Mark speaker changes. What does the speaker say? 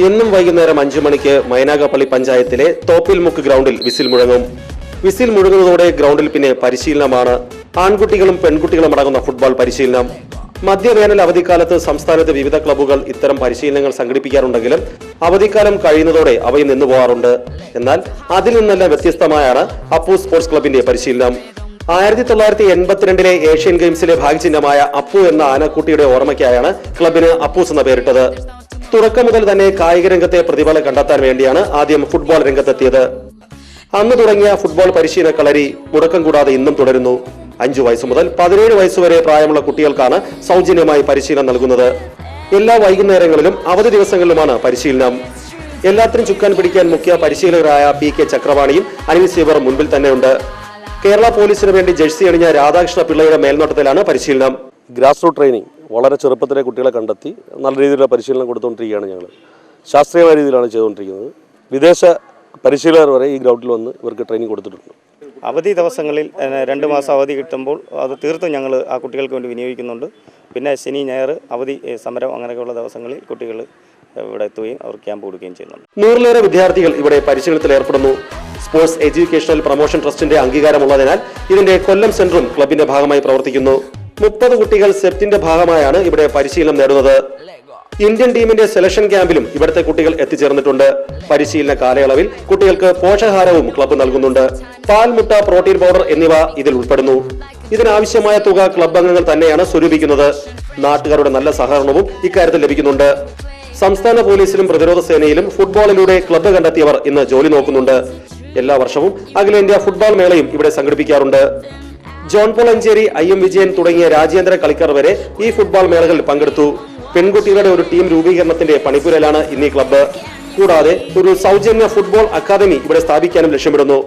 Speaker 1: ഇന്നും വൈകുന്നേരം 5 മണിക്ക് മൈനാഗപ്പള്ളി പഞ്ചായത്തിലെ തോപ്പിൽമുക്ക് ഗ്രൗണ്ടിൽ വിസിൽ മുഴങ്ങും. വിസിൽ മുഴങ്ങുന്നതോടെ ഗ്രൗണ്ടിൽ പിന്നെ പരിശീലനമാണ്. ആൺകുട്ടികളും പെൺകുട്ടികളും അടങ്ങുന്ന ഫുട്ബോൾ പരിശീലനം. മധ്യവേനൽ അവധിക്കാലത്ത് സംസ്ഥാനത്തെ വിവിധ ക്ലബ്ബുകൾ ഇത്തരം പരിശീലനങ്ങൾ സംഘടിപ്പിക്കാറുണ്ടെങ്കിലും അവധിക്കാലം കഴിയുന്നതോടെ അവയിൽ നിന്നു പോകാറുണ്ട്. എന്നാൽ അതിൽ നിന്നെല്ലാം വ്യത്യസ്തമായാണ് അപ്പു സ്പോർട്സ് ക്ലബിന്റെ പരിശീലനം. 1982 ഏഷ്യൻ ഗെയിംസിലെ ഭാഗ്യചിഹ്നമായ അപ്പു എന്ന ആനക്കുട്ടിയുടെ ഓർമ്മയ്ക്കായാണ് ക്ലബിന് അപ്പൂസ് എന്ന പേരിട്ടത്. തുടക്കം മുതൽ തന്നെ കായിക രംഗത്തെ പ്രതിഭകളെ കണ്ടെത്താൻ വേണ്ടിയാണ് ആദ്യം ഫുട്ബോൾ രംഗത്തെത്തിയത്. അന്ന് തുടങ്ങിയ ഫുട്ബോൾ പരിശീലന കളരി മുടക്കം കൂടാതെ ഇന്നും തുടരുന്നു. 5 വയസ്സ് മുതൽ 17 വയസ്സുവരെ പ്രായമുള്ള കുട്ടികൾക്കാണ് സൗജന്യമായി പരിശീലനം നൽകുന്നത്. എല്ലാ വൈകുന്നേരങ്ങളിലും അവധി ദിവസങ്ങളിലുമാണ് പരിശീലനം. എല്ലാത്തിനും ചുക്കാൻ പിടിക്കാൻ മുഖ്യ പരിശീലകരായ PK ചക്രവാണിയും അനിൽ സീവർ മുൻപിൽ തന്നെയുണ്ട്. കേരള പോലീസിന് വേണ്ടി ജേഴ്സി അണിഞ്ഞ രാധാകൃഷ്ണ പിള്ളയുടെ മേൽനോട്ടത്തിലാണ് പരിശീലനം.
Speaker 2: ഗ്രാസ് റൂട്ട് ട്രെയിനിങ് വളരെ ചെറുപ്പത്തിലെ കുട്ടികളെ കണ്ടെത്തി നല്ല രീതിയിലുള്ള പരിശീലനം കൊടുത്തുകൊണ്ടിരിക്കുകയാണ്. ഞങ്ങൾ ശാസ്ത്രീയമായ രീതിയിലാണ് ചെയ്തുകൊണ്ടിരിക്കുന്നത്. വിദേശ പരിശീലകർ വരെ ഈ ഗ്രൗണ്ടിൽ വന്ന് ഇവർക്ക് ട്രെയിനിങ് കൊടുത്തിട്ടുണ്ട്.
Speaker 3: അവധി ദിവസങ്ങളിൽ 2 മാസം അവധി കിട്ടുമ്പോൾ അത് തീർത്തും ഞങ്ങൾ ആ കുട്ടികൾക്ക് വേണ്ടി വിനിയോഗിക്കുന്നുണ്ട്. പിന്നെ ശനി ഞായർ അവധി സമരം അങ്ങനെയൊക്കെയുള്ള ദിവസങ്ങളിൽ കുട്ടികൾ ഇവിടെ എത്തുകയും അവർ ക്യാമ്പ് കൊടുക്കുകയും ചെയ്യുന്നുണ്ട്.
Speaker 1: 100-ലേറെ വിദ്യാർത്ഥികൾ ഇവിടെ പരിശീലനത്തിൽ ഏർപ്പെടുന്നു. സ്പോർട്സ് എഡ്യൂക്കേഷണൽ പ്രൊമോഷൻ ട്രസ്റ്റിന്റെ അംഗീകാരമുള്ളതിനാൽ ഇതിന്റെ കൊല്ലം സെന്ററും ക്ലബിന്റെ ഭാഗമായി പ്രവർത്തിക്കുന്നു. 30 കുട്ടികൾ സെപ്റ്റിന്റെ ഭാഗമായാണ് ഇവിടെ പരിശീലനം നേടുന്നത്. ഇന്ത്യൻ ടീമിന്റെ സെലക്ഷൻ ക്യാമ്പിലും ഇവിടുത്തെ കുട്ടികൾ എത്തിച്ചേർന്നിട്ടുണ്ട്. പരിശീലന കാലയളവിൽ കുട്ടികൾക്ക് പോഷകാഹാരവും ക്ലബ്ബ് നൽകുന്നുണ്ട്. പാൽ, മുട്ട, പ്രോട്ടീൻ പൗഡർ എന്നിവ ഇതിൽ ഉൾപ്പെടുന്നു. ഇതിനാവശ്യമായ തുക ക്ലബ്ബ് അംഗങ്ങൾ തന്നെയാണ് സ്വരൂപിക്കുന്നത്. നാട്ടുകാരുടെ നല്ല സഹകരണവും ഇക്കാര്യത്തിൽ ലഭിക്കുന്നുണ്ട്. സംസ്ഥാന പോലീസിലും പ്രതിരോധ സേനയിലും ഫുട്ബോളിലൂടെ ക്ലബ്ബ് കണ്ടെത്തിയവർ ഇന്ന് ജോലി നോക്കുന്നുണ്ട്. എല്ലാ വർഷവും അഖിലേന്ത്യാ ഫുട്ബോൾ മേളയും ഇവിടെ സംഘടിപ്പിക്കാറുണ്ട്. John Paul Ancheri, IM Vijayan തുടങ്ങിയ രാജ്യാന്തര കളിക്കാർ വരെ ഈ ഫുട്ബോൾ മേളകളിൽ പങ്കെടുത്തു. പെൺകുട്ടികളുടെ ഒരു ടീം രൂപീകരണത്തിന്റെ പണിപ്പുരയിലാണ് ഇന്നീ ക്ലബ്ബ്. കൂടാതെ ഒരു സൗജന്യ ഫുട്ബോൾ അക്കാദമി ഇവിടെ സ്ഥാപിക്കാനും ലക്ഷ്യമിടുന്നു.